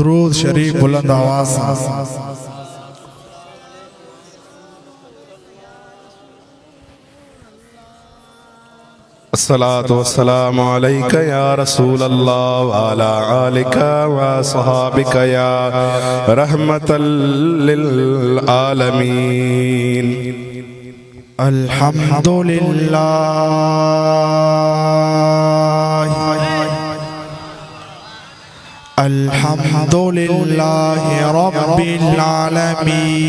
दुरूद शरीफ बुलंद आवाज से। अस्सलातु वस्सलामु अलैका या रसूल अल्लाह व अला आलिका व सहाबिका या रहमतल लिल आलमीन। अल्हम्दुलिल्लाह अल्हम्दुलिल्लाह रब्बिल आलमीन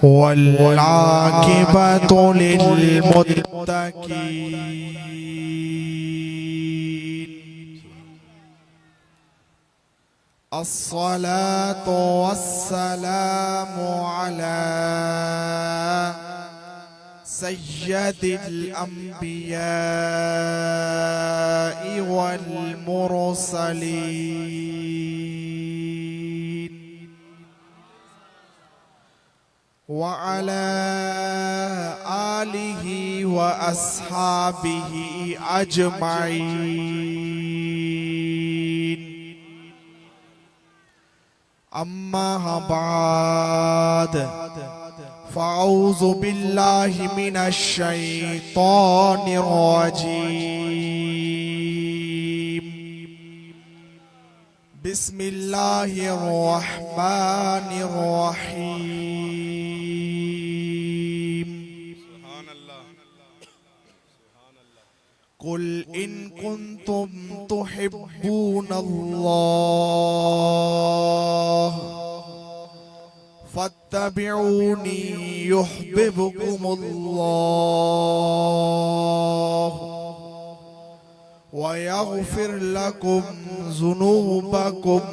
वल आकिबतु लिल मुत्तकीन। अस्सलातु वस्सलामु अला सय्यदिल अंबिया'i वल मुरसलीन व अला आलिहि व अस्हाबिहि अजमाइन। अम्मा बाद फ़अऊज़ु बिल्लाहि मिनश शैतानिर रजीम। बिस्मिल्लाहिर रहमानिर रहीम। कुल इन कुन्तुम तुहिब्बूनल्लाह फत्तबिऊनी युह्बिबकुमुल्लाह व यग़फिर लकुम ज़ुनूबकुम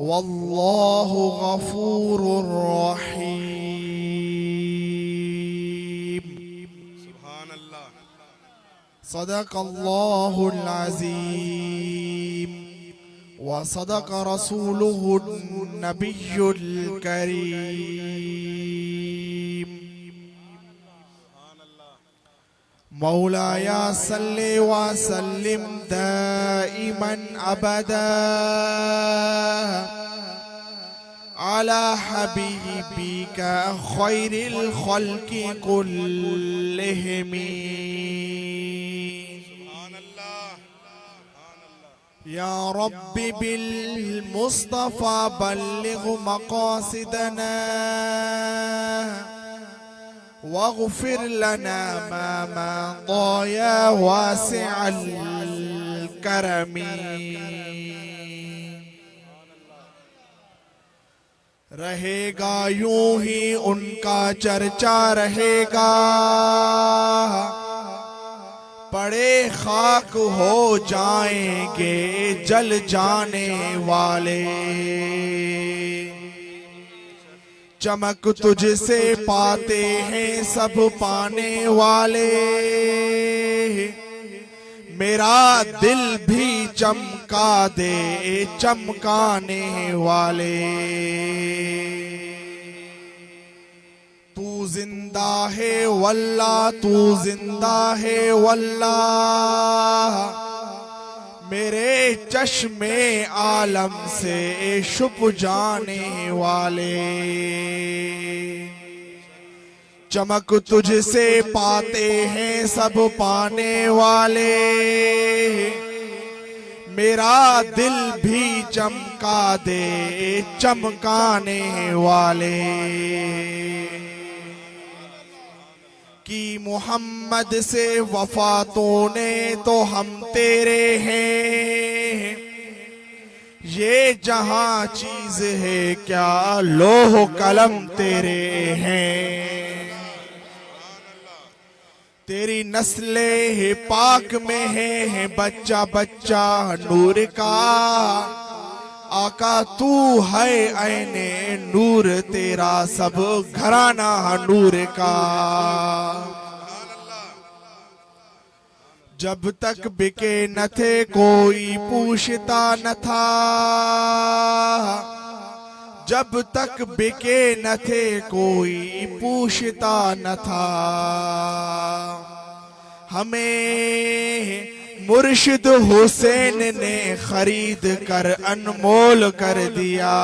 वल्लाहु गफ़ूरुर रहीम। सुब्हानल्लाह। सदक़ल्लाहुल अज़ीम व सदक़ रसूलुहुन नबियुल करीम। मौलाया सल्ले व सल्लिम दाइमन अबदा अला हबीबिका खैरिल खल्क़ि कुल्लिहिम। या रब्बि बिल मुस्तफ़ा बल्लिग़ मक़ासिदना वग़फ़िर लना मा मदा या वासिअल करमी। रहेगा यूं ही उनका चर्चा रहेगा, पड़े खाक हो जाएंगे जल जाने वाले। चमक तुझसे पाते हैं सब पाने वाले, मेरा दिल भी चमका दे चमकाने वाले। तू जिंदा है वल्लाह, तू जिंदा है वल्लाह, मेरे चश्मे आलम से छुप जाने वाले। चमक तुझसे पाते हैं सब पाने वाले, मेरा दिल भी चमका दे चमकाने वाले। कि मोहम्मद से वफा तूने तो हम तेरे हैं, ये जहां चीज है क्या लोह कलम तेरे हैं। तेरी नस्ले है पाक में है बच्चा बच्चा नूर का, आका तू है ऐने नूर तेरा सब घराना नूर का। जब तक बिके न थे कोई पूछता न था, जब तक बिके न थे कोई पूछता न था। हमें मुर्शिद हुसैन ने खरीद कर अनमोल कर दिया।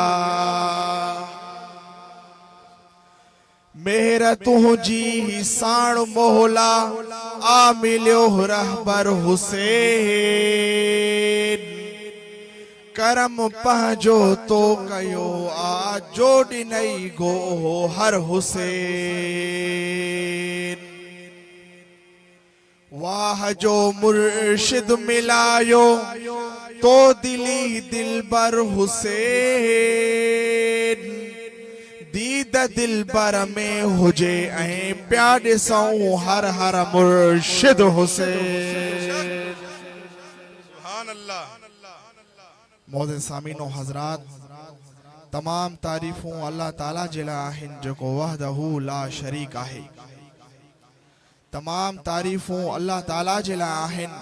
मेहर तुझी साण मोहला आ मिलियो रहबर हुसैन। करम पंहिंजो तो कयो आ जोड़ी नई गो हर हुसैन। वाह जो मुर्शिद मिलायो तो दिली दिलबर हुसैन। दीद दिलबर में हुजे ऐं प्या ॾिसूं हर हर मुर्शिद हुसैन। सुभान अल्लाह। मोहसिन सामीनो हज़रात, तमाम तारीफ़ूं अल्लाह ताला जे लाइ आहिनि जेको वहदहू ला शरीक आहे। तमाम तारीफ़ूं अल्लाह ताला जे लाइ आहिनि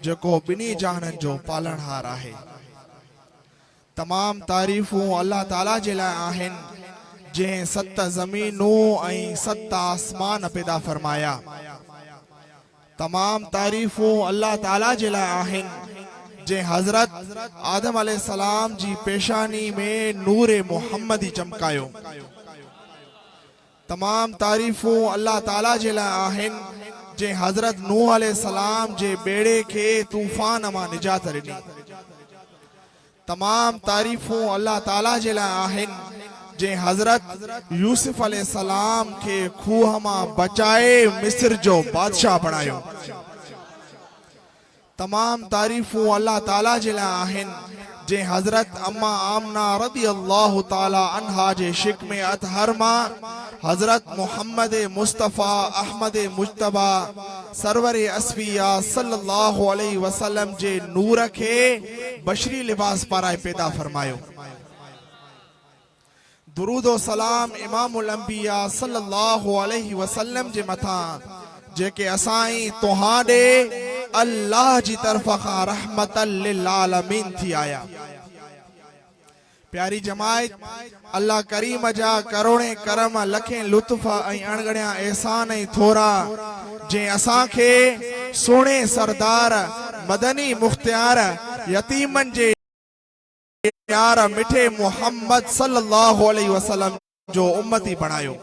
जेको ॿिन्ही जहाननि जो पालनहार आहे। तमाम तारीफ़ूं अल्लाह ताला जे लाइ आहिनि जंहिं 7 ज़मीनूं ऐं 7 आसमान पैदा फरमाया। तमाम तारीफ़ूं अल्लाह ताला जे लाइ आहिनि जंहिं हज़रत आदम अलैहिस्सलाम जी पेशानी में नूर मोहम्मदी चमकायो। तमाम तारीफ़ूं अल्लाह ताला जे लाइ आहिनि जंहिं हज़रत नूह अलैहिस्सलाम जे बेड़े खे तूफ़ान मां निजात ॾिनी। तमाम तारीफ़ूं अल्लाह ताला जे लाइ आहिनि जंहिं हज़रत यूसुफ अलैहिस्सलाम खे खूह मां बचाए मिस्र जो बादशाह बणायो। तमाम तारीफ़ूं अल्लाह ताला जे लाइ आहिनि जंहिं हज़रत अम्मा आमना रज़ी अल्लाह ताला अन्हा जे शिक में अतहर मां हज़रत मोहम्मद मुस्तफ़ा अहमद मुज्तबा सरवर अस्फिया सल्लल्लाहु अलैहि वसल्लम जे नूर खे बशरी लिबास पाराए पैदा फरमायो। दुरूद व सलाम इमामुल अंबिया सल्लल्लाहु अलैहि वसल्लम जे मथां जेके असाई तोहाडे अल्लाह जी तरफ़ खां रहमतल लिल आलमीन थी आया। प्यारी जमायत, अल्लाह करीम जा करोड़े करम लखें लुत्फ ऐं अणगणिया एहसान ऐं थोरा जंहिं असांखे सोणे सरदार मदनी मुख्तियार यतीमन जे यार मिठे मोहम्मद सल्लल्लाहु अलैहि वसल्लम जो उम्मती बणायो।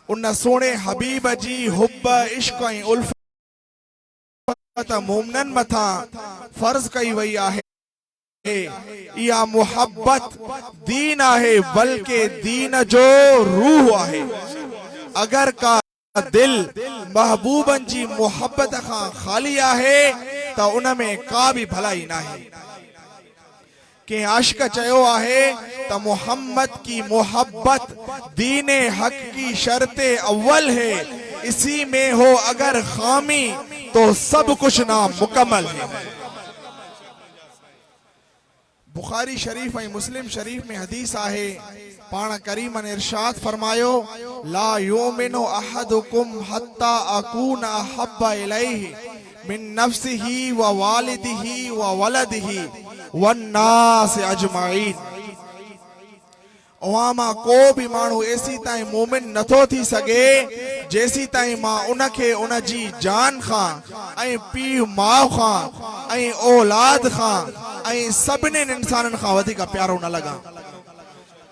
उन सोणे हबीब जी हुब इश्क ऐं उल्फत मोमिनन मथां फर्ज कई वई आहे। इहा मोहब्बत दीन आहे बल्कि दीन जो रूह आहे। अगर का दिल महबूबन जी मोहब्बत खां खाली आहे त उन में का भी भलाई नाहे। के आशिक चयो आहे त मोहम्मद की मोहब्बत दीने हक की शर्ते अव्वल है। इसी में हो अगर खामी तो सब कुछ नामुकम्मल है। बुखारी शरीफ और मुस्लिम शरीफ में हदीस आहे, पाण करीम ने इरशाद फरमायो, ला युमिनु अहदुकुम हत्ता अकून अहब्बा इलैहि मिन नफ्सिही व वालिदिही व वलदिही वन्नास अजमाइन। अवामा को भी मानू ऐसी ताई मोमिन नथो थी सके जैसी ताई मां उनखे उन जी जान खां ऐं पीउ माउ खां ऐं औलाद खां ऐं सभिनी इंसानन खां वधीक प्यारो न लगा।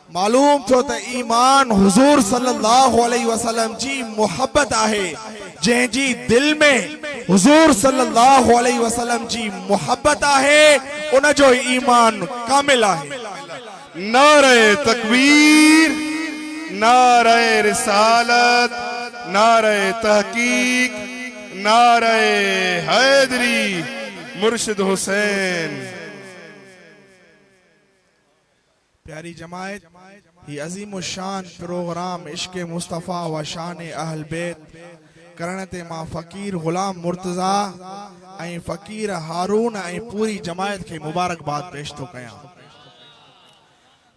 मालूम थियो त ईमान हुजूर सल्लल्लाहु अलैहि वसल्लम जी मोहब्बत आहे। जंहिंजी दिल में हुजूर सल्लल्लाहु अलैहि वसल्लम जी मोहब्बत आहे उन जो ईमान कामिल आहे। नारे तकबीर, नारे रिसालत, नारे तहकीक, नारे हैदरी, मुर्शिद हुसैन। प्यारी जमायत, ये अजीम शान प्रोग्राम इश्क मुस्तफ़ा व शान अहल बैत करण ते मां फ़कीर गुलाम मुर्तज़ा ऐं फ़कीर हारून ऐं पूरी जमायत के मुबारकबाद पेश तो कयां।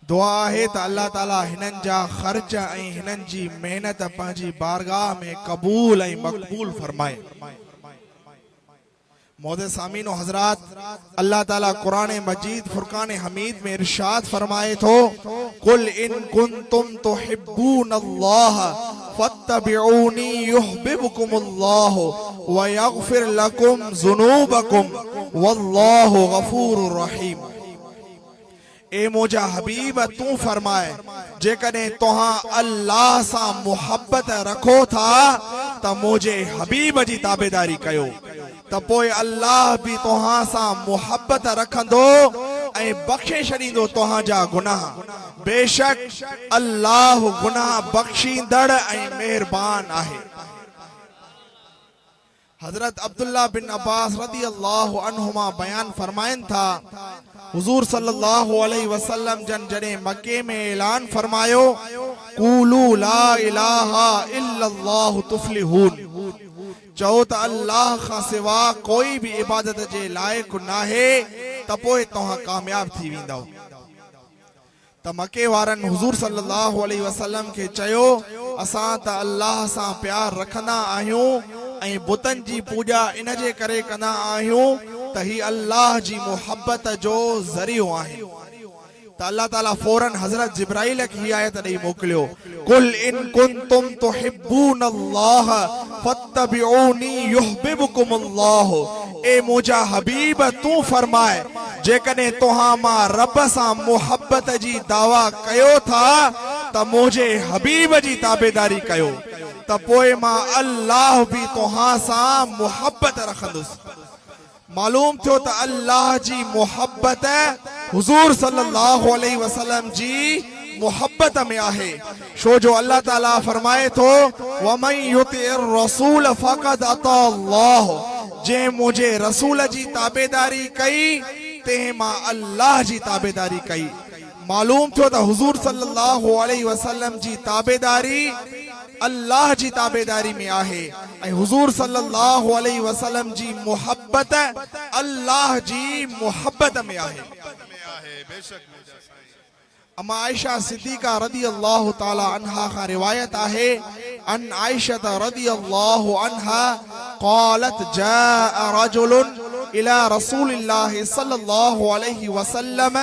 दुआ है त अल्लाह ताला हिनन जा खर्च ऐं हिनन जी मेहनत पंहिंजी बारगाह में कबूल ऐं मकबूल फरमाए। मोहसिन सामीनो हजरात, अल्लाह ताला कुरान मजीद फुरकान हमीद में इरशाद फरमाए तो, कुल इन कुंतुम तुहिब्बूनल्लाह फत्तबिऊनी युहब्बुकुमुल्लाह व यग़फिर लकुम ज़ुनूबकुम वल्लाहु गफ़ूरुर रहीम। ए मुंहिंजा हबीब तू फरमाए जेकॾहिं तव्हां अल्लाह सां मुहब्बत रखो था त मुंहिंजे हबीब जी ताबेदारी कयो त पोइ अल्लाह बि तव्हां सां मुहब्बत रखंदो ऐं बख़्शे छॾींदो तव्हांजा गुनाह। बेशक अल्लाह गुनाह बख़्शींदड़ ऐं मेहरबान आहे। हजरत अब्दुल्ला बिन अब्बास रदी अल्लाह अन्हुमा बयान फरमाइन था हुजूर सल्लल्लाहु अलैहि वसल्लम जन जॾहिं मक्के में ऐलान फरमायो कूलू ला इलाहा इल्लल्लाहु तुफ्लिहून, चओ त अल्लाह खां सिवा कोई भी इबादत जे लाइक नाहे त पोइ तव्हां कामयाब थी वेंदव। त मके वारनि हुजूर सल्लल्लाहु अलैहि वसल्लम खे चयो असां त अल्लाह सां प्यार रखंदा आहियूं ऐं बुतन जी पूजा इन जे करे कंदा आहियूं त ही अल्लाह जी मोहब्बत जो ज़रियो आहे। त अल्लाह ताला फौरन हजरत जिब्राइल खे ही आयत ॾेई मोकिलियो कुल इन कुंतुम तुहिब्बून अल्लाह फत्तबिऊनी युहब्बुकुमुल्लाह। ए मुंहिंजा हबीब तू फरमाए जेकॾहिं तव्हां मां रब सां मोहब्बत जी दावा कयो था त मुंहिंजे हबीब जी ताबेदारी कयो त पोइ मां अल्लाह बि तव्हां सां मोहब्बत रखंदुसि। मालूम थियो त अल्लाह जी मोहब्बत हुजूर सल्लल्लाहु अलैहि वसल्लम जी मोहब्बत में आहे। छो जो अल्लाह ताला फरमाए थो वमन युतिर रसूल फक़द अता अल्लाह, जे मुंहिंजे रसूल जी ताबेदारी कई ते मां अल्लाह जी ताबेदारी कई। मालूम थियो त हुजूर सल्लल्लाहु अलैहि वसल्लम जी ताबेदारी अल्लाह जी ताबेदारी में आहे ऐं हुजूर सल्लल्लाहु अलैहि वसल्लम जी मोहब्बत अल्लाह जी मोहब्बत में आहे। अम्मा आयशा सिद्दीका रदी अल्लाह ताला अन्हा का रिवायत है अन आयशा रदी अल्लाह अन्हा क़ालत जाअ रजुलन इला रसूलिल्लाह सल्लल्लाहु अलैहि वसल्लम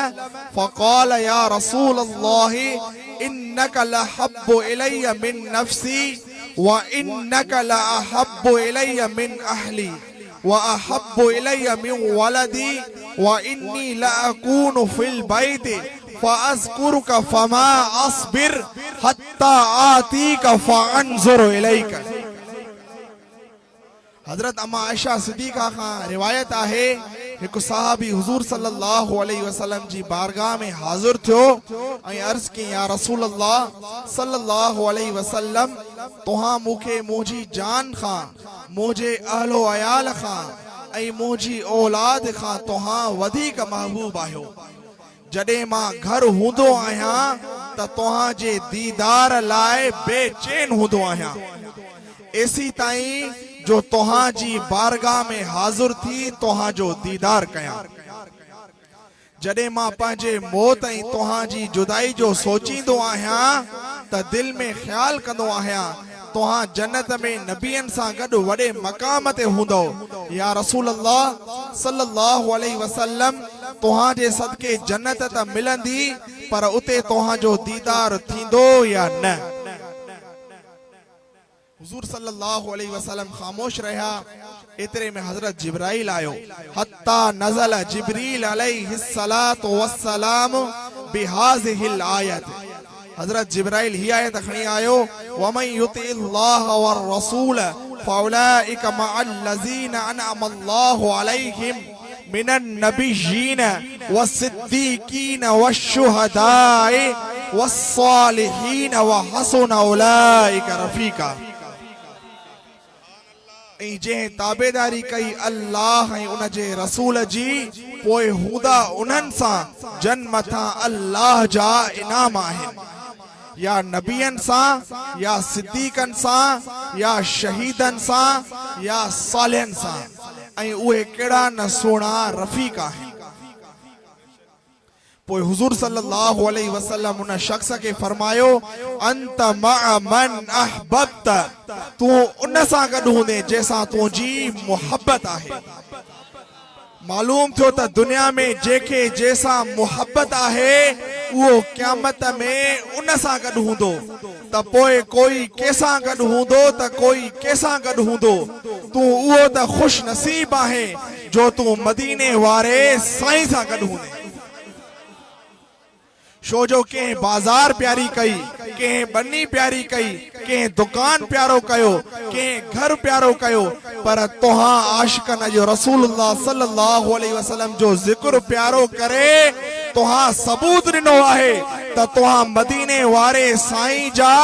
फ़क़ाल या रसूलल्लाह इन्नका लहब्बु इलैया मिन नफ्सी व इन्नका लअहब्बु इलैया मिन अहली व अहब्बु इलैया मिन वलदी व इन्नी लअकूनु फिल बैति फ़अज़कुरुका फ़मा अस्बिर हत्ता आतीका फ़अंज़ुरु इलैका। हजरत अम्मा आयशा सिद्दीका का रिवायत है एक साहबी हुजूर सल्लल्लाहु अलैहि वसल्लम जी बारगाह में हाजिर थियो ऐं अर्ज की या रसूल अल्लाह सल्लल्लाहु अलैहि वसल्लम तोहां मूंखे मुंहिंजी जान खां मुंहिंजे अहलो अयाल खां ऐं मुंहिंजी औलाद खां तोहां वधीक महबूब आहियो। जॾहिं मां घर हूंदो आहियां त तोहां जे दीदार लाइ बेचैन हूंदो आहियां एसी ताईं जो तोहां जी बारगाह में हाजिर थी तोहां जो दीदार कयां। जॾहिं मां पंहिंजे मौत ऐं तोहां जी जुदाई जो सोचींदो आहियां त दिल में ख्याल कंदो आहियां तोहां जन्नत में नबियन सां गॾु वॾे मक़ाम ते हूंदो। या रसूल अल्लाह सल्लल्लाहु अलैहि वसल्लम तोहां जे सदके जन्नत त मिलंदी पर उते तोहां जो दीदार थींदो या न। हुजूर सल्लल्लाहु अलैहि वसल्लम खामोश रहा। इतरे में हजरत जिब्राइल आयो हत्ता नज़ल जिब्रील अलैहि सलातो वस्सलाम बिहाज़िहिल आयत। हजरत जिब्राइल ही आयत खणी आयो वमन युतिल्लाह वर रसूल फउलाइका मअल्लज़ीना अनअमल्लाहु अलैहिम मिनन नबिय्यीन वस्सिद्दीकीन वश्शुहदाए वस्सालिहीन व हसुन उलाइका रफीका। जंहिं ताबेदारी कई अल्लाह ऐं उन जे रसूल जी पोइ हूंदा उन्हनि सां जन मथां अल्लाह जा इनाम आहिनि या नबियन सां या सिद्दीकन सां या शहीदन सां या सालिहन सां ऐं उहे कहिड़ा न सुहिणा रफ़ीक आहिनि। पोइ हुजूर सल्लल्लाहु अलैहि वसल्लम उन शख्स के फरमायो अंत मअ मन अहबब्त, तू उन सां गॾु हूंदे जंहिंसां तुंहिंजी मोहब्बत आहे। मालूम थियो त दुनिया में जेके जैसा मोहब्बत आहे वो क़यामत में उन सां गॾु हूंदो त पोइ कोई कंहिंसां गॾु हूंदो त कोई कंहिंसां गॾु हूंदो। तूं उहो त खुश नसीब आहे जो तूं मदीने वारे साईं सां गॾु हूंदे। छो जो कंहिं बाज़ार प्यारी कई, कंहिं बन्नी प्यारी कई, कंहिं दुकान प्यारो कयो, कंहिं घर प्यारो कयो, पर तोहां आशिकन जो रसूलुल्लाह सल्लल्लाहु अलैहि वसल्लम जो जिक्र प्यारो करे तोहां सबूत ॾिनो आहे त तोहां मदीने वारे साईं जा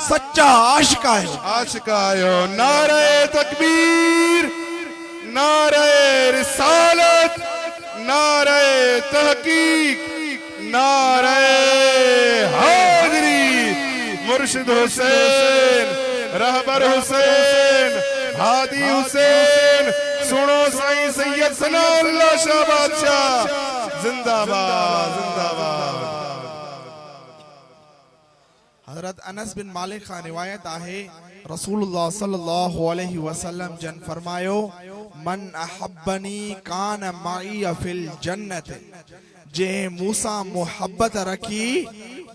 सच्चा आशिक आहियो। आशिक आहियो। नारे तकबीर, नारे रिसालत, नारे तहकीक, नारे हाज़री। मुर्शिद हुसैन, रहबर हुसैन, हादी हुसैन, सुनो साईं सैयद सनाउल्लाह शाह बादशाह जिंदाबाद जिंदाबाद। हजरत अनस बिन मालिक खां रिवायत आहे रसूलुल्लाह सल्लल्लाहु अलैहि वसल्लम जन फरमायो मन अहब्बनी कान माई फिल जन्नत। जे मूसा मोहब्बत रखी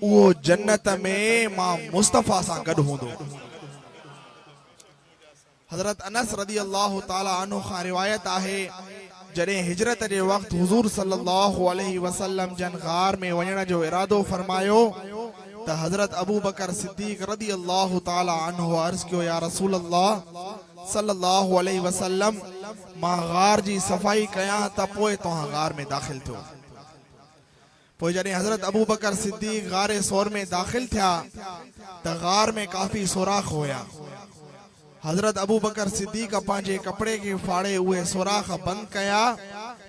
वो जन्नत में मां मुस्तफा सां गॾु हूंदो। हजरत अनस रदी अल्लाह ताला अन्हु खां रिवायत आहे जॾहिं हिजरत जे वक़्त हुजूर सल्लल्लाहु अलैहि वसल्लम जन गार में वञण जो इरादो फरमायो त हजरत अबू बकर सिद्दीक रदी अल्लाह ताला अन्हु अर्ज़ कयो या रसूल अल्लाह सल्लल्लाहु अलैहि वसल्लम मां गार जी सफ़ाई कयां त पोइ तव्हां गार में दाख़िल थियो। पोइ जॾहिं हजरत अबू बकर सिद्दीक गारे सौर में दाख़िल थिया त गार में काफ़ी सुराख हुया। हजरत अबू बकर सिद्दीक पंहिंजे कपड़े के फाड़े उहे सुराख बंद कया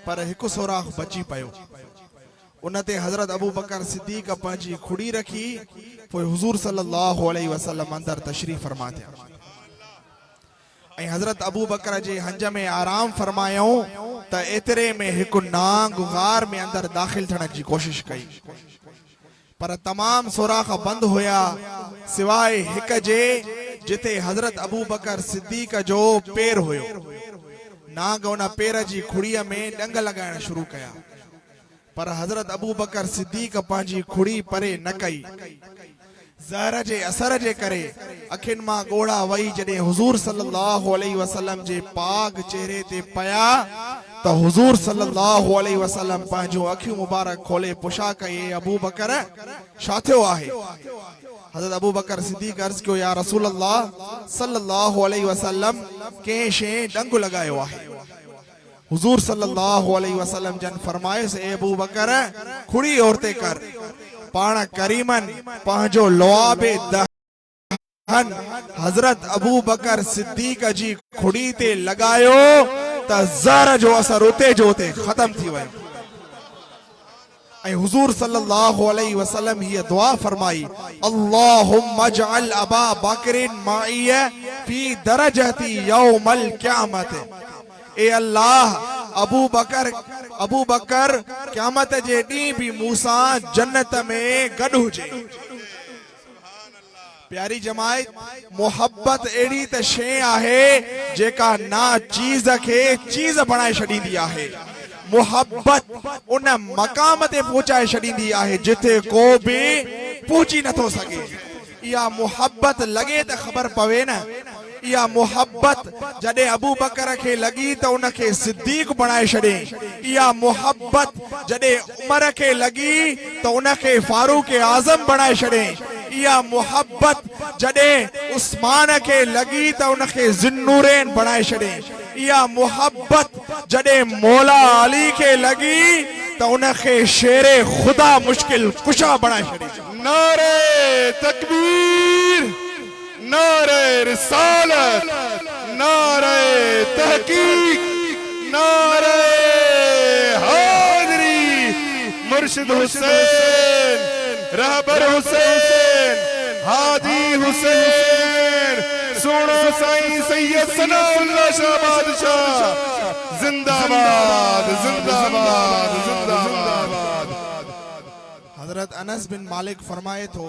पर हिकु सुराख बची पियो। उनते हजरत अबू बकर सिद्दीक पंहिंजी खुड़ी रखी पोइ हुजूर सल्लल्लाहु अलैहि वसल्लम अंदर तशरीफ़ फरमा थिया ऐं हजरत अबू बकर जे हंज में आराम फरमायूं त एतिरे में हिकु नांग गार में अंदर दाख़िल थियण जी कोशिश कई पर तमाम सुराख बंद हुया सिवाय हिक जे जिते हजरत अबू बकर सिद्दीक जो पेर हुयो। नांग उन पेर जी खुड़ीअ में डंग लगाइण शुरू कया पर हजरत अबू बकर सिद्दीक पंहिंजी खुड़ी परे न कई। ज़हर जे असर जे करे अखियुनि मां ॻोढ़ा वही जॾहिं हुजूर सल्लल्लाहु अलैहि वसल्लम जे पाक चेहरे ते पया त हुजूर सल्लल्लाहु अलैहि वसल्लम पंहिंजो अखियूं मुबारक खोले पुछा कई अबू बकर छा थियो आहे। हजरत अबू बकर सिद्दीक अर्ज़ कयो या रसूल अल्लाह सल्लल्लाहु अलैहि वसल्लम कंहिं शइ डंग लगायो आहे। हुजूर सल्लल्लाहु अलैहि वसल्लम जन फरमाइस ए अबू बकर खुड़ी औरते कर पाण करीमन पंहिंजो लुआबे दहन हजरत अबू बकर सिद्दीक जी खुड़ी ते लगायो त ज़हर जो असर उते जो उते खत्म थी वियो ऐं हुजूर सल्लल्लाहु अलैहि वसल्लम हीअ दुआ फरमाई अल्लाहुम्मा अजअल अबा बकरिन माइया फी दरजती यौमल क़यामत। ए अल्लाह अबू बकर क़यामत जे ॾींहुं भी मूसा जन्नत में गॾु हुजे। प्यारी जमायत मोहब्बत अहिड़ी त शइ आहे जेका ना चीज़ खे चीज़ बणाए छॾींदी आहे। मोहब्बत उन मकाम ते पहुचाए छॾींदी आहे जिथे को बि पहुची नथो सघे। इहा मोहब्बत लॻे त ख़बर पवे न। इहा मोहब्बत जॾहिं अबू बकर खे लॻी त उनखे सिद्दीक बणाए छॾे। इहा मोहब्बत जॾहिं उमर खे लॻी त उनखे फारूक आज़म बणाए छॾे। इहा मोहब्बत जॾहिं उस्मान खे लॻी त उनखे ज़िन्नूरैन बणाए छॾे। इहा मोहब्बत जॾहिं मौला अली खे लॻी त उनखे शेरे खुदा मुश्किल कुशा बणाए छॾे। नारे तकबीर, नारे रिसालत, नारे तहकीक, नारे हाज़री। मुर्शिद हुसैन, रहबर हुसैन, हादी हुसैन, सुनो साईं सैयद सनाउल्लाह शाह बादशाह जिंदाबाद जिंदाबाद जिंदाबाद। हजरत अनस बिन मालिक फरमाए थो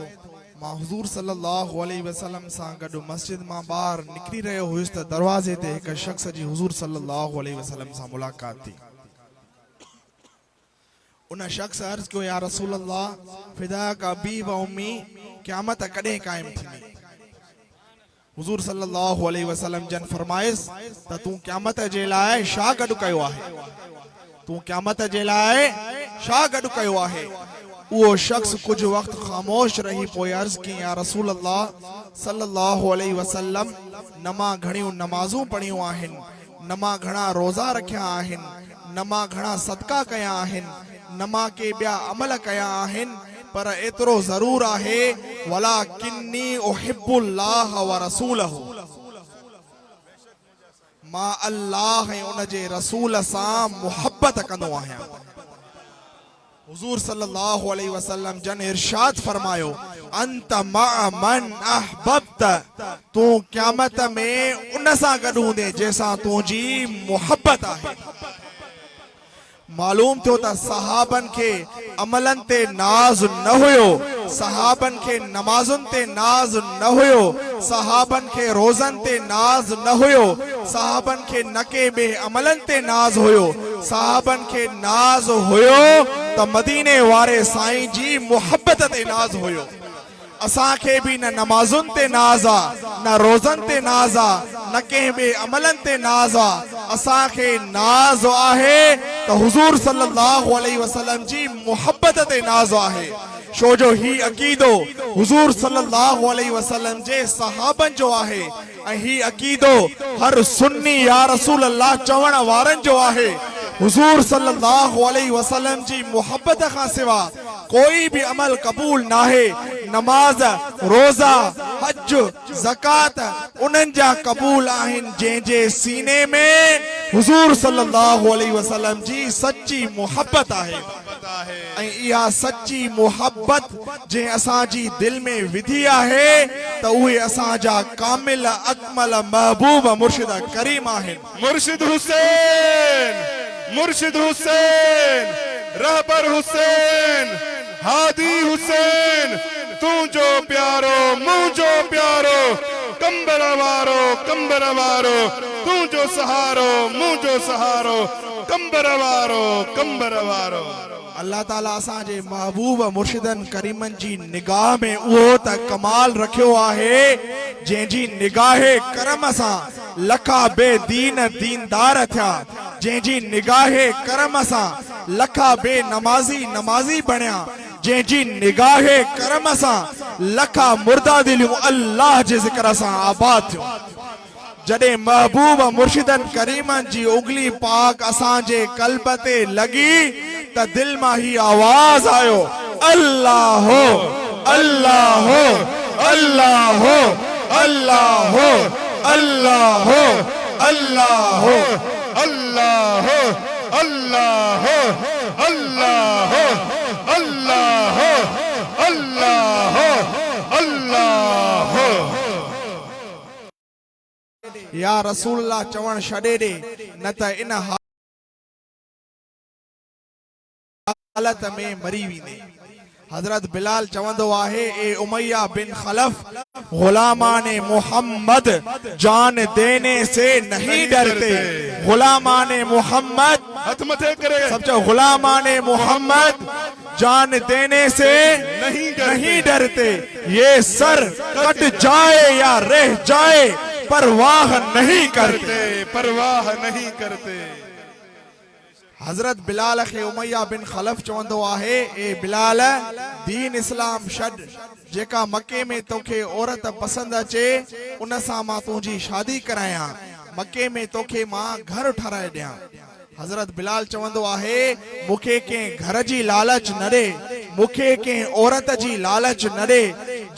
मां हुजूर सल्लल्लाहु अलैहि वसल्लम सां गॾु मस्जिद मां ॿाहिरि निकिरी रहियो हुयुसि त दरवाज़े ते हिकु शख़्स जी हुजूर सल्लल्लाहु अलैहि वसल्लम सां मुलाक़ात थी। उन शख्स अर्ज कयो या रसूल अल्लाह फिदा का बी व उम्मी क़यामत कॾहिं क़ाइम थींदी। हुज़ूर सल्लल्लाहु अलैहि वसल्लम जन फरमाइस त तूं क़यामत जे लाइ छा गॾु कयो आहे, तूं क़यामत जे लाइ छा गॾु कयो आहे। वो शख्स कुछ वक्त खामोश रही पोइ अर्ज की या रसूल अल्लाह सल्लल्लाहु अलैहि वसल्लम नमा घणियूं नमाज़ूं पढ़ियूं आहिनि, नमा घणा रोज़ा रखिया आहिनि, नमा घणा सदका कया आहिनि, नमा के ॿिया अमल कया आहिनि, पर एतिरो ज़रूर आहे वलाकिन्नी उहिब्बुल्लाह व रसूलहु, मां अल्लाह ऐं उन जे रसूल सां मुहब्बत कंदो आहियां। हुज़ूर सल्लल्लाहु अलैहि वसल्लम जन इरशाद फरमायो अंत मअ मन अहबब्त, तूं क़यामत में उन सां गॾु हूंदे जंहिंसां तुंहिंजी मुहब्बत आहे। मालूम थियो त सहाबन के अमलन ते नाज न हुयो, सहाबन के नमाजुन ते नाज न हुयो, सहाबन के रोज़न ते नाज न हुयो, सहाबन के नके बे अमलन ते नाज हुयो, सहाबन के नाज हुयो त मदीने वारे साईं जी मुहब्बत ते नाज हुयो। असां खे भी न नमाजुन ते नाज आ, न रोज़न ते नाज आ, न कंहिं बे अमलन ते नाज आ, असां खे नाज आहे त हुज़ूर सल्लल्लाहु अलैहि वसल्लम जी मुहब्बत ते नाज आहे। छो जो ही अकीदो हुज़ूर सल्लल्लाहु अलैहि वसल्लम जे सहाबन जो आहे ऐं ही अकीदो हर सुन्नी या रसूल अल्लाह चवण वारन जो आहे। हुज़ूर सल्लल्लाहु अलैहि वसल्लम जी मुहब्बत खां सिवा कोई भी अमल कबूल नाहे। नमाज, रोज़ा, हज, ज़कात उन्हनि जा कबूल आहिनि जंहिंजे सीने में हुज़ूर सल्लल्लाहु अलैहि वसल्लम जी सच्ची मुहब्बत आहे। ऐं इहा सच्ची मुहब्बत जंहिं असांजी दिल में विधी आहे त उहे असांजा कामिल अकमल महबूब मुर्शिद करीम आहिनि। मुर्शिद हुसैन, मुर्शिद हुसैन, रहबर हुसैन, हादी हुसैन, तू जो प्यारो मुझो प्यारो, कंबर वारो कंबर वारो, तू जो सहारो मुझो सहारो, कंबर वारो कंबर वारो। अल्लाह ताला असांजे महबूब मुर्शिदन करीमन जी निगाह में उहो त कमाल रखियो आहे जंहिंजी निगाहे करम सां लखा बेदीन दीनदार थिया, जंहिंजी निगाहे करम सां लखा बे नमाज़ी नमाज़ी बणिया, जंहिंजी निगाहे करम सां लखा मुर्दा दिलियूं अल्लाह जे ज़िक्र सां आबाद थियो। जॾहिं महबूब मुर्शिदन करीमन जी उंगली पाक असांजे कल्ब ते लगी त दिल मां ही आवाज आयो अल्लाह अल्लाह अल्लाह अल्लाह अल्लाह अल्लाह अल्लाह अल्लाह अल्लाह अल्लाह अल्लाह अल्लाह। या रसूलुल्लाह चवण छॾे ॾे न त इन हालत में मरी वेंदे। हजरत बिलाल चवंदो आहे ए उमैया बिन खलफ, गुलामाने मोहम्मद जान देने से नहीं डरते, गुलामाने मोहम्मद हाथ मथे करे सब जो गुलामाने मोहम्मद जान देने से नहीं डरते, ये सर कट जाए या रह जाए परवाह नहीं करते, परवाह नहीं करते। हजरत बिलाल खे उमैया बिन खलफ चवंदो आहे ए बिलाल दीन इस्लाम छॾ, जेका मके में तोखे औरत पसंद अचे उन सां मां तुंहिंजी शादी करायां, मके में तोखे मां घर ठाराए ॾियां। हजरत बिलाल चवंदो आहे मूंखे कंहिं घर जी लालच न ॾे, मूंखे कंहिं औरत जी लालच न ॾे,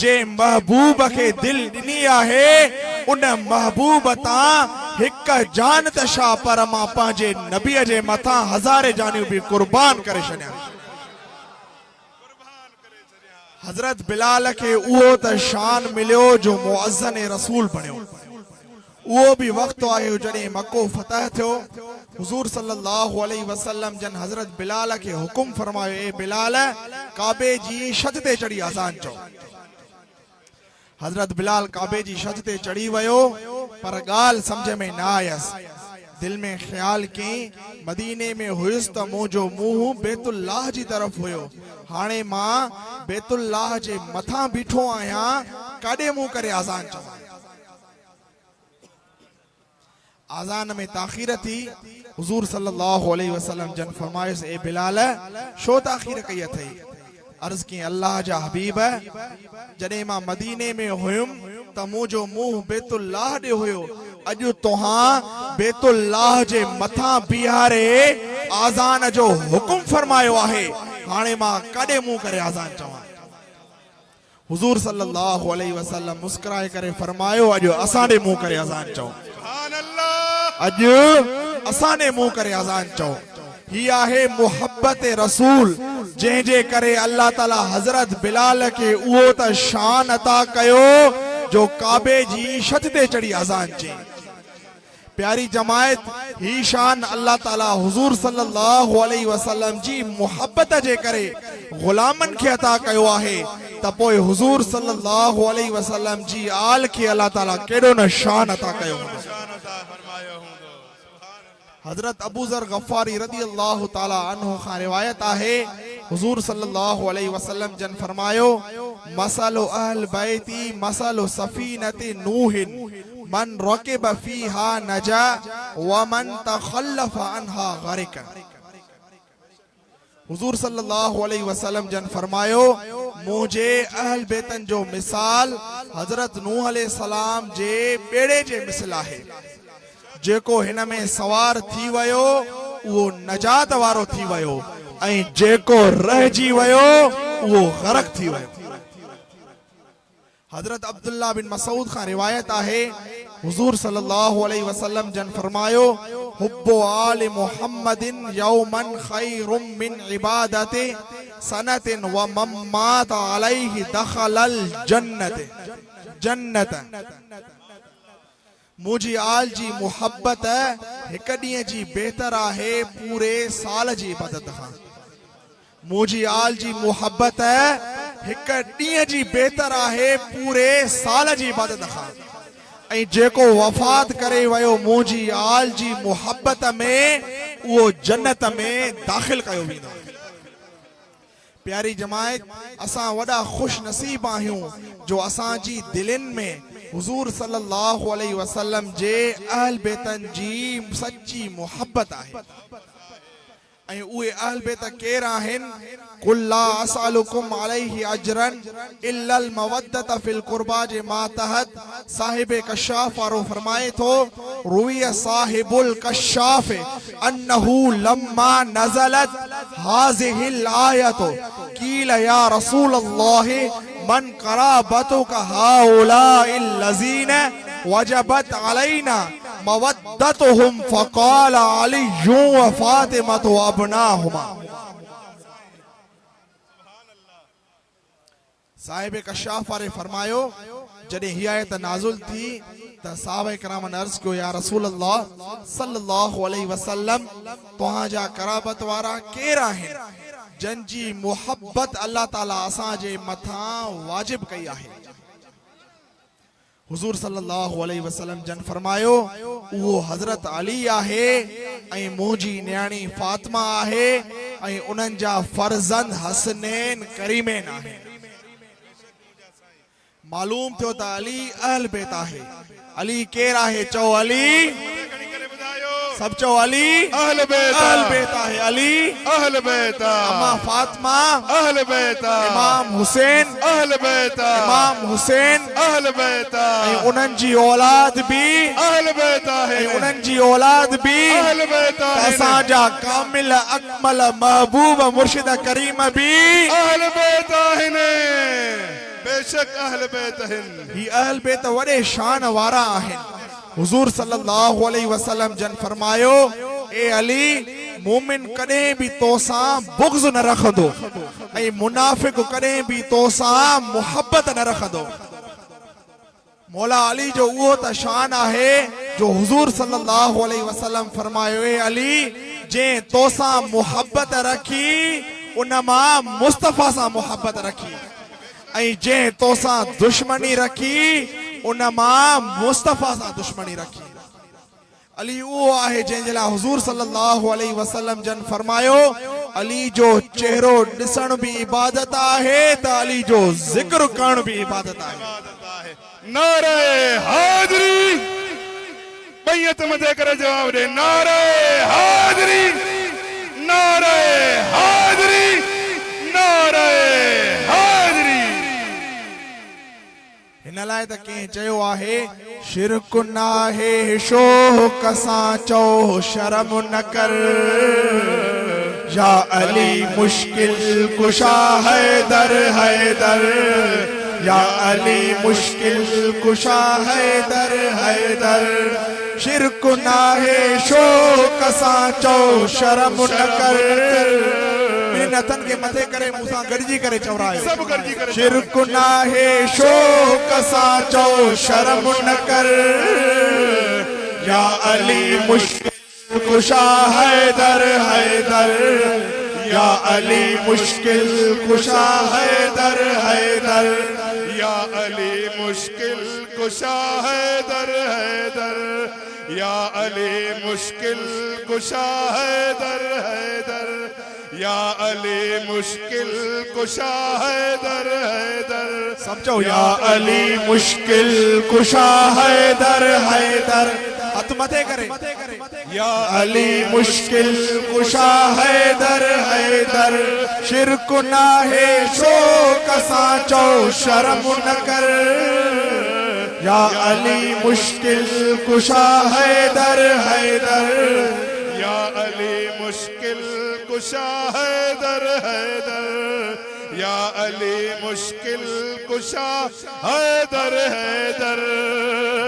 जे महबूब खे दिल ॾिनी आहे उन महबूब तां हिक जान त छा पर मां पंहिंजे नबीअ जे मथां हज़ारे जानियूं भी कुर्बान करे छॾियां। हजरत बिलाल खे उहो त शान मिलियो जो मुअज़्ज़िन रसूल बणियो। उहो भी वक्त आयो जॾहिं मक्को फतह थियो। हुज़ूर सल्लल्लाहु अलैहि वसल्लम जन हजरत बिलाल खे हुकुम फरमायो ए बिलाल काबे जी छत ते चढ़ी अज़ान चओ। हजरत बिलाल काबे जी छत ते चढ़ी वियो पर ॻाल्हि समझ में न आयसि। दिल में ख्याल की मदीने में हुयुस त मुंहिंजो मुंहुं बैतुल्लाह जी तरफ हुयो, हाणे मां बैतुल्लाह जे मथां बीठो आहियां, काॾे मुंहुं करे आज़ान चवां। आज़ान में ताख़ीर थी, हुज़ूर सल्लल्लाहु अलैहि वसल्लम जन फरमायुसि, ए बिलाल छो ताख़ीर कई अथई? अर्ज़ की अल्लाह जा हबीब, जॾहिं मां मदीने में हुयुमि त मुंहिंजो मुंहुं बैतुल्लाह ॾे हुयो, अॼु तव्हां बैतुल्लाह जे मथां बीहारे आज़ान जो हुकुम फरमायो आहे, हाणे मां काॾे मुंहुं करे आज़ान चवां? हुज़ूर सल्लल्लाहु अलैहि वसल्लम मुस्कुराए करे फरमायो, अॼु असां ॾे मुंहुं करे आज़ान चओ, अॼु असां ॾे मुंहुं करे आज़ान चओ। ही आहे मुहब्बत रसूल, जंहिंजे करे अल्लाह ताला हज़रत बिलाल खे उहो त शान अता कयो जो काबे जी छत ते चढ़ी आज़ान चई। प्यारी जमायत, ही शान अल्लाह ताला हुज़ूर सल्लल्लाहु अलैहि वसल्लम जी मुहब्बत जे करे गुलामन खे अता कयो आहे, त पोइ हुज़ूर सल्लल्लाहु अलैहि वसल्लम जी आल खे अल्लाह ताला केॾो न शान अता कयो। हजरत अबू ज़र गफ़ारी रज़ी अल्लाह ताला अन्हु खां रिवायत आहे, हुज़ूर सल्लल्लाहु अलैहि वसल्लम जन फरमायो, मसलु अहल बैती मसलु सफ़ीनति नूहिन, मन रकिब फीहा नजा व मन तखल्लफ अन्हा गरिक। हुज़ूर सल्लल्लाहु अलैहि वसल्लम जन फरमायो, मुझे अहल बैतन जो मिसाल हजरत नूह अलैहिस्सलाम जे बेड़े जे मिसल आहे, जेको हिन में सवार थी वयो उहो नजात वारो थी वयो, ऐं जेको रहिजी वयो उहो गरक थी वयो। हजरत अब्दुल्ला बिन मसूद खां रिवायत आहे, हुज़ूर सल्लल्लाहु अलैहि वसल्लम जन फरमायो, हुब्बु आल मुहम्मदिन यौमन खैरुम मिन इबादति सनतिन व मम्मात अलैहि दखलल जन्नत। मुझी आल जी मुहब्बत एक ॾींहं जी बेहतर आहे पूरे साल जी इबादत खां। मुझी आल जी मुहब्बत एक ॾींहं जी बेहतर आहे पूरे साल जी इबादत खां। ऐं जेको वफ़ात करे वयो मुझी आल जी मुहब्बत में, उहो जन्नत में दाखिल कयो वेंदो। प्यारी जमायत, असां वॾा खुश नसीब आहियूं जो असां जी दिलनि में हुज़ूर सल्लल्लाहु अलैहि वसल्लम जे अहल बैतन जी सच्ची मुहब्बत आहे। ऐं उहे अहल बैत केर आहिनि? कुल ला असअलुकुम अलैहि अजरन इल्लल मवद्दत फिल कुर्बा जे मातहत साहिब कशाफ वारो फरमाए थो, रुविया साहिबुल कशाफ अन्नहु लम्मा नज़लत हाज़िहिल आयतु कील या रसूल अल्लाह मन कराबतुका हाउलाइल लज़ीना वजबत अलैना मवद्दतुहुम फ़क़ाल अलीय्यु व फ़ातिमतु अबनाहुमा। साहिब कशाफ वारे फरमायो, जॾहिं हीअ आयत नाज़िल थी त सहाबा किरामन अर्ज़ कयो, या रसूल अल्लाह सल्लल्लाहु अलैहि वसल्लम, तव्हांजा कराबत वारा केर आहिनि जन जी मुहब्बत अल्लाह ताला असां जे मथां वाजिब कई आहे? हुज़ूर सल्लल्लाहु अलैहि वसल्लम जन फरमायो, उहो हज़रत अली आहे, ऐं मुंहिंजी न्याणी फातिमा आहे, ऐं उन्हनि जा फर्ज़ंद हसनैन करीमैन आहे। मालूम थियो त अली अहल बैत आहे। अली केर आहे? चओ अली। सब चओ अली अहल बैत। अहल बैत आहे। अली अहल बैत। अम्मा फातिमा अहल बैत। इमाम हुसैन अहल बैत। इमाम हुसैन अहल बैत। ऐं उन्हनि जी औलाद बि अहल बैत आहे। ऐं उन्हनि जी औलाद बि अहल बैत आहे। असांजा कामिल अकमल महबूब मुर्शिद करीम बि अहल बैत आहिनि। बेशक अहल बैत आहिनि। ही अहल बैत वॾे शान वारा आहिनि। हुज़ूर सल्लल्लाहु अलैहि वसल्लम जन फरमायो, ए अली, मोमिन कॾहिं बि तोसां बुग़्ज़ न रखंदो, ऐं मुनाफ़िक कॾहिं बि तोसां मुहब्बत न रखंदो। मौला अली जो उहो त शान आहे जो हुज़ूर सल्लल्लाहु अलैहि वसल्लम फरमायो, ए अली, जंहिं तोसां मुहब्बत रखी उन मां मुस्तफ़ा सां मुहब्बत रखी, ऐं जंहिं तोसां दुश्मनी रखी उन मां मुस्तफ़ा सां दुश्मनी रखी। अली वो आहे जंहिंजे लाइ हुज़ूर सल्लल्लाहु अलैहि वसल्लम जन फरमायो अली जो चेहरो ॾिसण भी इबादत आहे त अली जो ज़िक्र करण भी इबादत आहे। नारे हाज़री बैयत मथे करे जवाब दे। नारे हाज़री नारे हाज़री नारे हाज़री। हिन लाइ त कंहिं चयो आहे शिरक नाहे शोक सां चओ शर्म न कर या अली मुश्किल कुशा हैदर हैदर या अली मुश्किल कुशा हैदर हैदर। शिरक नाहे शोक सां चओ शर्म न कर। नथन के मथे करे मूंसां गॾिजी करे चवरायो सब गॾिजी करे। शिरक नाहे शोक सां चओ शर्म न कर या अली मुश्किल कुशा हैदर हैदर या अली मुश्किल कुशा हैदर हैदर या अली मुश्किल कुशा हैदर हैदर या अली मुश्किल कुशा हैदर हैदर या अली मुश्किल कुशा हैदर हैदर। समझो या अली मुश्किल कुशा हैदर हैदर। हथ मथे करे या अली मुश्किल कुशा हैदर हैदर। शिरक नाहे शोक सां चओ शर्म न कर या अली मुश्किल कुशा हैदर हैदर या अली मुश्किल कुशा हैदर हैदर या अली मुश्किल कुशा हैदर हैदर।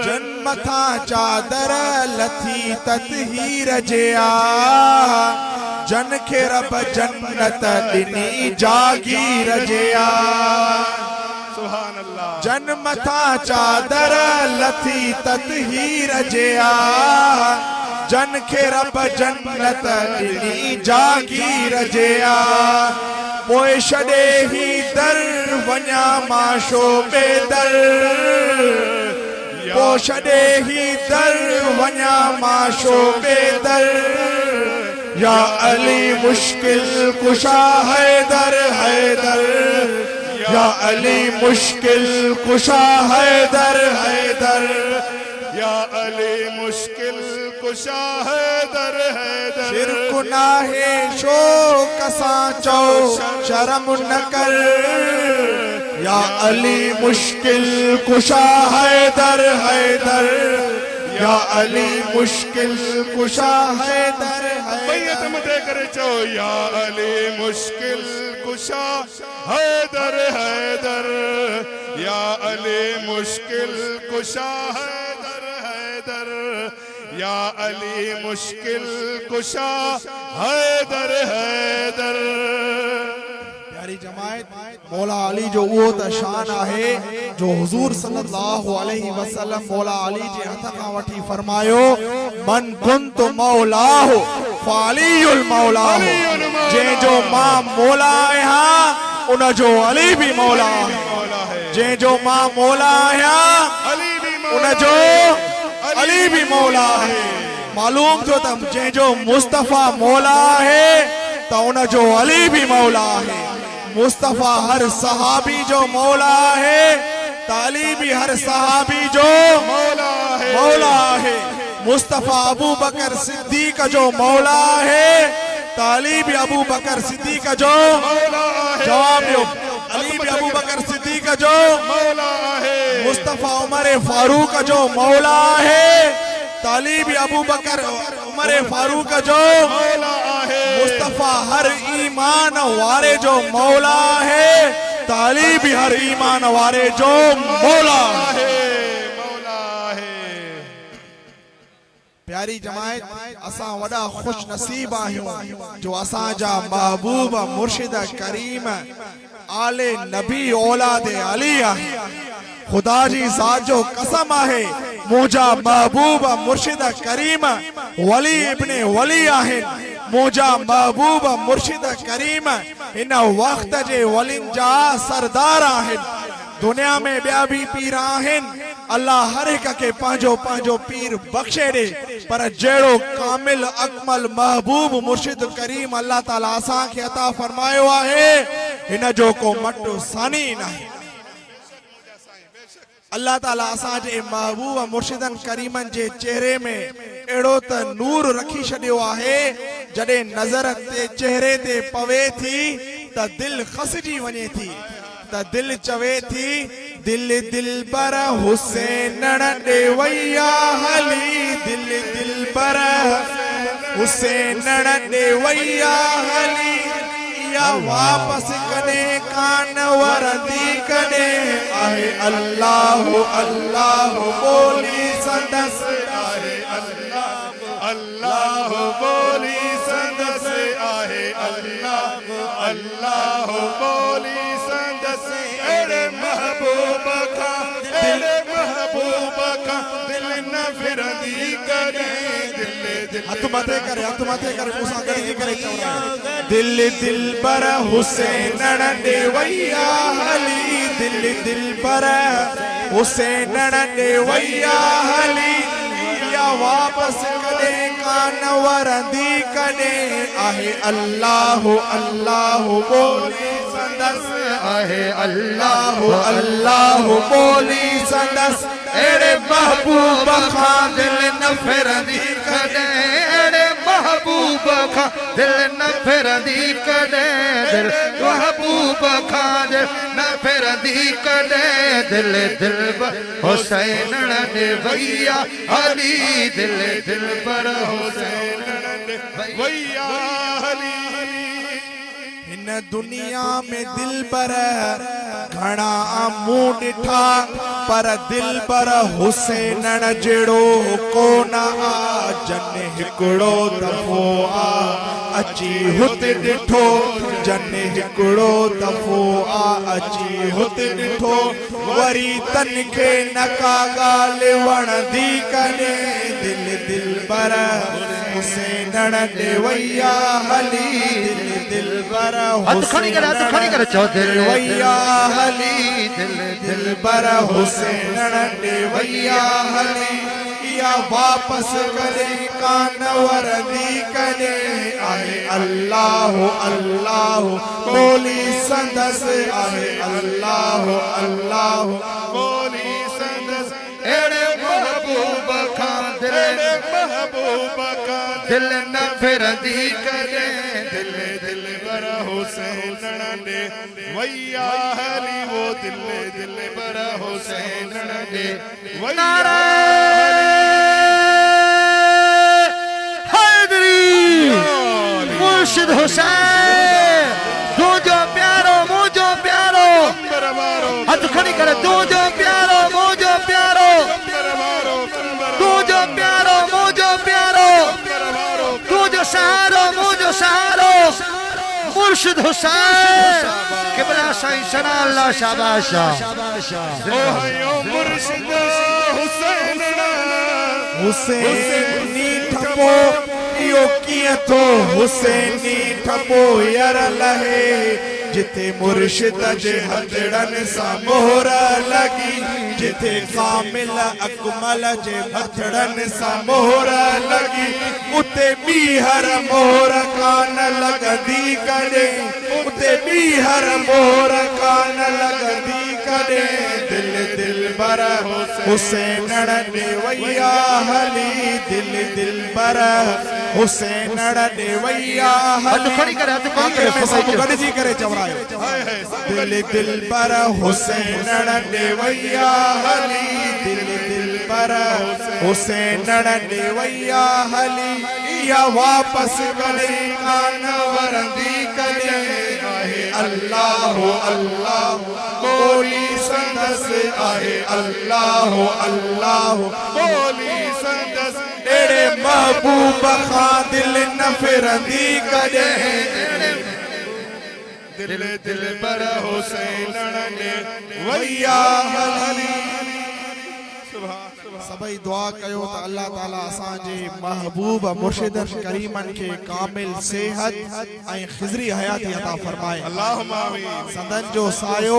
जन्म था चादर लथी ततहीर जिया जन खे रब जन्नत ॾिनी जागीर जिया। सुभान अल्लाह। जन्म था चादर लथी ततहीर जिया जन खे रब जन्नत ॾिनी जागीर जिया। पोइ छॾे ही दर वञा मां शोबे दर पोइ छॾे ही दर वञा मां शोबे दर या अली मुश्किल कुशा हैदर हैदर या अली मुश्किल कुशा हैदर हैदर या अली मुश्किल कुशा हैदर हैदर। शिरक नाहे शोक सां चओ शर्म न कर या अली मुश्किल कुशा हैदर हैदर या अली मुश्किल कुशा हैदर बैयत मथे करे चो या अली मुश्किल कुशा हैदर हैदर या अली मुश्किल कुशा हैदर हैदर या अली मुश्किल कुशा हैदर हैदर। प्यारी जमायत मौला अली जो वो त शान आहे जो हुजूर सल्लल्लाहु अलैहि वसल्लम मौला अली जे हथ खां वठी फरमायो मन कुंत मौलाहु फालियुल मौलाहु। जंहिंजो मां मौला आहियां उन जो अली भी मौला आहे। जंहिंजो मां मौला आहियां उन जो अली भी मौला है। मालूम थियो त जंहिंजो मुस्तफ़ा मौला है त उन जो अली भी मौला है। मुस्तफ़ा हर सहाबी जो मौला है त अली भी हर सहाबी जो मौला है। मुस्तफ़ा अबू बकर सिद्दीक जो मौला है त अली भी अबू बकर सिद्दीक जो जवाब दियो। अली भी अबू बकर सिद्दीक जो मौला है। मुस्तफ़ा उमर फारूक जो मौला है त अली भी अबू बकर उमर फारूक जो मौला है। मुस्तफ़ा हर ईमान वारे जो मौला है त अली भी हर ईमान वारे जो मौला है। प्यारी जमायत असां वॾा खुश नसीब आहियूं जो असां जा महबूब मुर्शिद करीम आले नबी औलाद अली आहे। खुदा जी ज़ात जो कसम आहे मुंहिंजा महबूब मुर्शिद करीम वली इब्ने वली आहिनि। मुंहिंजा महबूब मुर्शिद करीम इन वक्त जे वलिन जा सरदार आहिनि। दुनिया में ॿिया भी पीर आहिनि, अल्लाह हर एक के पांजो पांजो पीर बख्शे दे, पर जेड़ो कामिल अकमल महबूब मुर्शिद करीम अल्लाह ताला असां खे अता फरमायो आहे, हिन जो को मटो सानी नहीं। अल्लाह ताला असां जे महबूब मुर्शिदन करीमन जे चेहरे में एड़ो त नूर रखी छडियो आहे, जडे नजर ते चेहरे ते पवे थी त दिल खसजी वने थी, त दिल चवे थी दिल दिल बर हुसैन डे वैया हली, दिल दिल बर हुसैन डे वैया हली, या वापस कने कान वरदी कने आहे अल्लाह अल्लाह बोली संदस, आहे अल्लाह अल्लाह बोली संदस आहे अल्लाह अल्लाह बोली संदस। एड़े महबूब का एड़े महबूब का दिल न फिरंदी करे, दिल हथ मथे करे मूसा गड़ी करे चवरा, दिल दिल पर हुसैन डे वैया हली, दिल दिल पर हुसैन डे वैया हली, या वापस कने कान वरदी कने आहे अल्लाह अल्लाह बोली संदस, आहे अल्लाह अल्लाह बोली संदस। एड़े महबूब खां दिल न फिरंदी कने, एड़े महबूब खां दिल न फिरंदी कने, दिल महबूब खां दिल न फिरंदी कने, दिल दिल हुसैन डे वैया हली, दिल दिल पर हुसैन डे वैया हली। इन दुनिया में दिल बर घणा मुंह ॾिठा, पर दिल बर हुसैन जेड़ो कोन आ, जन हिकड़ो दफ़ो आ अची हुते ॾिठो, जन हिकड़ो दफ़ो आ अची हुते ॾिठो, वरी तन खे न का ॻाल्हि वणंदी कने, दिल दिल बर हुसैन डे वैया हली, दिल दिल बर हुसैन चो दिल वैया हली, दिल दिल बर हुसैन डे वैया हली, या वापस करे कान वरदी कने आहे अल्लाह अल्लाह बोली संदस, आहे अल्लाह अल्लाह बोली संदस। एड़े महबूब खां दिल महबूब का दिल न फिरंदी करे, दिल दिल बर हुसैन डे वैया हली, वो दिल दिल बर हुसैन डे वैया मुर्शिद हुसैन तुझो प्यारो मुझो प्यारो, हाथ खड़ी करे, तुझो प्यारो मुझो प्यारो, तुझो प्यारो मुझो प्यारो, तुझो सहारो मुझो सहारो, मुर्शिद हुसैन किबला साईं सना अल्लाह शाबाश। ओ मुर्शिद हुसैन हुसैनी ठपो इहो कीअं थो हुसैनी ठपो यार लहे, जिथे मुर्शिद जे हथड़न सां मोहर लगी, जिथे कामिल अकमल जे हथड़न सां मोहर लगी, उते ॿीहर मोहर कान लॻंदी कॾे, उते ॿीहर मोहर कान लॻंदी कॾे, दिल दिल बर हुसैन डे वैया हली, दिल दिल बर हुसैन डे वैया हली, गॾिजी करे चवरायो, दिल दिल बर हुसैन डे वैया हली, दिल दिल बर हुसैन डे वैया हली, या वापस करे कान वरंदी कॾे आहे अल्लाह अल्लाह बोली संदस, आहे अल्लाह अल्लाह बोली संदस। एड़े महबूब खां दिल न फिरंदी कॾे, दिल दिल बर हुसैन डे वैया हली। सभई दुआ कयो त अल्लाह ताला असांजे महबूब मुर्शिदन करीमन के कामिल सेहत ऐं खिज़री हयाती अता फरमाए। अल्लाहुम्मा आमीन। संदन जो सायो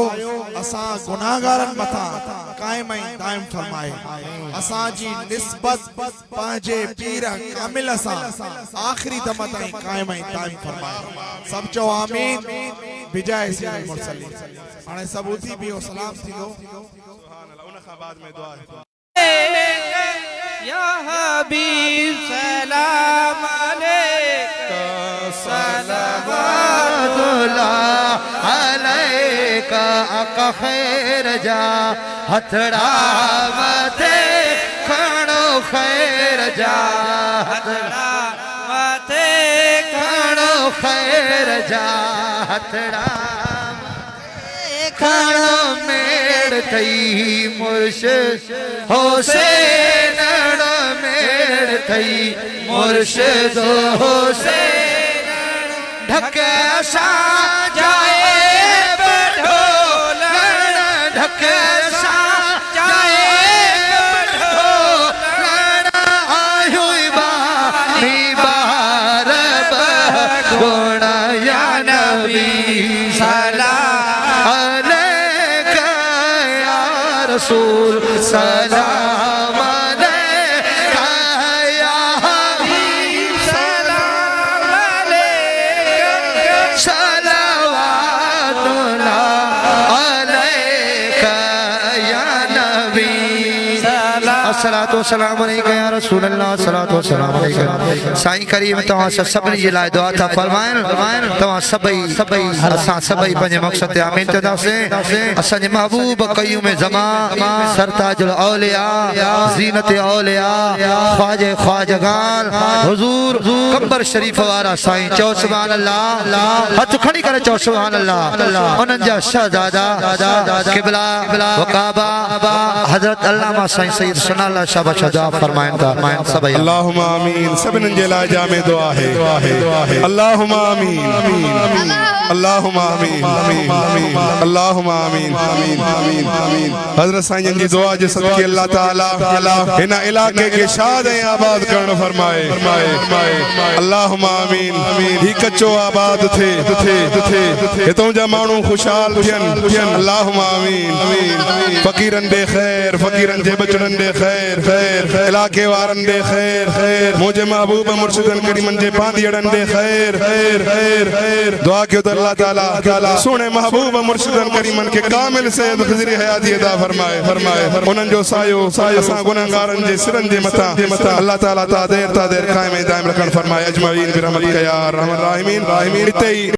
असां गुनाहगारन मथा कायम ऐं दायम फरमाए। असांजी निस्बत पंहिंजे पीर कामिल सां आखिरी दम ताईं कायम ऐं दायम फरमाए। सब चओ आमीन बिजाए सैयदुल मुरसलीन। हाणे सब उथी बीहो सलाम थींदो। उन खां बाद में दुआ है। या हबीब सलाम अलैका सलावतुल्लाह अलैका आका खैर जा हथड़ा मथे खणो खैर जा हथड़ा माथे खणो खैर जा हथड़ा खणो मेड़ थई मुर्शिद हुसैन मेड़ थई मुर्शिद हुसैन ढके सा जाए बढोलण ढके सा जाए बढोलण आयो बानी बार गुण या नबी सलाम अलैका या रसूल सलाम अलैका या हबीब सलाम अलैका सलावतुल्लाह अलैका या नबी अस्सलातु वस्सलामु अलैका या रसूल अल्लाह अस्सलातु वस्सलामु अलैका। साईं करीम तव्हां सभिनी जे लाइ दुआ था फरमाइनि तव्हां सभई असां सभई पंहिंजे मक़सद ते आमीन चवंदासीं। असांजे महबूब क़य्यूम ज़मान सरताजुल औलिया ज़ीनत औलिया ख्वाजे ख्वाजगान हुज़ूर कंबर शरीफ वारा साईं चओ सुभान अल्लाह हथ खणी करे चओ सुभान अल्लाह। उन्हनि जा शहज़ादा क़िबला वकाबा हज़रत अल्लामा साईं सैयद सनाउल्लाह शाह बख्श दुआ फरमाइनि था सभई। अल्लाहुम्मा आमीन। सभिनी जे लाइ जामे दुआ है। अल्लाहुम्मा आमीन अल्लाहुम्मा आमीन अल्लाहुम्मा आमीन आमीन। हज़रत साईं जी दुआ जे सदके अल्लाह ताला हिन इलाके के शाद ऐं आबाद करण फरमाए। अल्लाहुम्मा आमीन। ही कच्चो आबाद थे हितों जा माण्हू खुशहाल थियनि। अल्लाहुम्मा आमीन। फ़कीरन दे खैर फ़कीरन जे बचड़न दे खैर इलाके वारन दे खैर मुझे महबूब मुर्शिदन करीमन जे बांदियड़न दे खैर दुआ कयो त अल्लाह ताला सोने महबूब मुर्शिदन करीमन के कामिल सेहत खिज़री हयाती अता फरमाए। उन्हनि जो सायो असां गुनहगारन जे सिरन जे मथा अल्लाह ताला ता देर कायम दायम रखण फरमाए। अजमाइन बिरहमतिका या अरहमर राहिमीन।